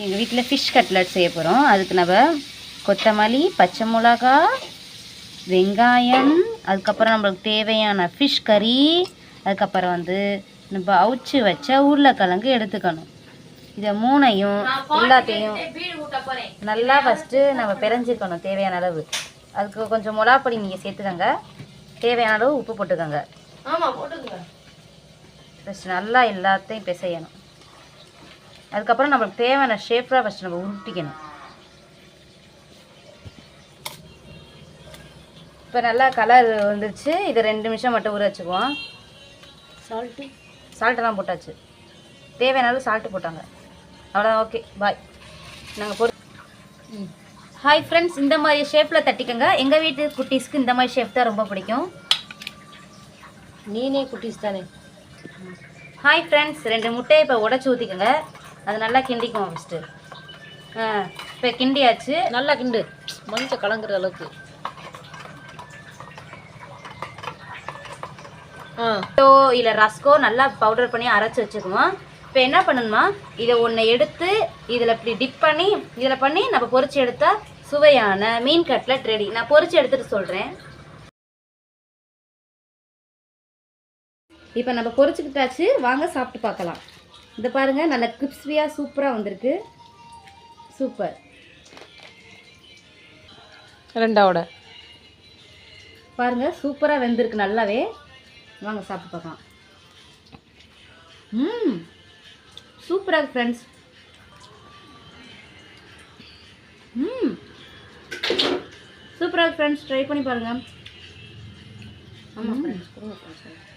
எங்கள் வீட்டில் fish cutlet செய்ய போகிறோம். அதுக்கு நம்ம கொத்தமல்லி, பச்சை மிளகா, வெங்காயம், அதுக்கப்புறம் நம்மளுக்கு தேவையான ஃபிஷ் கறி, அதுக்கப்புறம் நம்ம அவிச்சு வச்ச உருளைக்கிழங்கு எடுத்துக்கணும். இதை மூணையும் எல்லாத்தையும் நல்லா ஃபஸ்ட்டு நம்ம பிணைஞ்சிக்கணும் தேவையான அளவு. அதுக்கு கொஞ்சம் மிளகாப்பொடி நீங்கள் சேர்த்துக்கோங்க, தேவையான அளவு உப்பு போட்டுக்கோங்க. ஆமாம் போட்டுக்கோங்க. ஃபஸ்ட்டு நல்லா எல்லாத்தையும் பிசையணும். அதுக்கப்புறம் நம்மளுக்கு தேவையான ஷேப்பில் ஃபஸ்ட்டு நம்ம உருட்டிக்கணும். இப்போ நல்லா கலர் வந்துருச்சு. இது 2 நிமிஷம் மட்டும் ஊற வச்சுக்குவோம். சால்ட்டெல்லாம் போட்டாச்சு, தேவையான அளவு சால்ட்டு போட்டாங்க, அவ்வளோதான். Okay bye. நாங்கள் போட்டு ஹாய் ஃப்ரெண்ட்ஸ், இந்த மாதிரி ஷேப்பில் தட்டிக்கோங்க. எங்கள் வீட்டு குட்டீஸ்க்கு இந்த மாதிரி ஷேப் தான் ரொம்ப பிடிக்கும். நீனே குட்டீஸ் தானே. ஹாய் ஃப்ரெண்ட்ஸ், 2 முட்டையை இப்போ உடச்சி ஊற்றிக்கோங்க. அது நல்லா கிண்டிக்குவோம் ஃபஸ்ட்டு. இப்போ கிண்டியாச்சு, நல்லா கிண்டு, மஞ்சள் கலங்குற அளவுக்கு. இல்லை ரஸ்கோ நல்லா பவுடர் பண்ணி அரைச்சி வச்சுக்குவோம். இப்போ என்ன பண்ணணுமா, இதை ஒன்று எடுத்து இதில் இப்படி டிப் பண்ணி இதில் பண்ணி நம்ம பொரிச்சு எடுத்தால் சுவையான மீன் கட்லட் ரெடி. நான் பொரிச்சு எடுத்துகிட்டு சொல்கிறேன். இப்போ நம்ம பொரிச்சுக்கிட்டாச்சு, வாங்க சாப்பிட்டு பார்க்கலாம். இந்த பாருங்கள், நல்ல கிரிஸ்பியாக சூப்பராக வந்திருக்கு. சூப்பர். ரெண்டாவோட பாருங்கள், சூப்பராக வெந்திருக்கு நல்லாவே. வாங்க சாப்பிட்டு பார்க்கலாம். சூப்பராக ஃப்ரெண்ட்ஸ். சூப்பராக ஃப்ரெண்ட்ஸ், ட்ரை பண்ணி பாருங்கள். ஆமாம் ஃப்ரெண்ட்ஸ், கொடுங்க ஃப்ரெண்ட்ஸ்.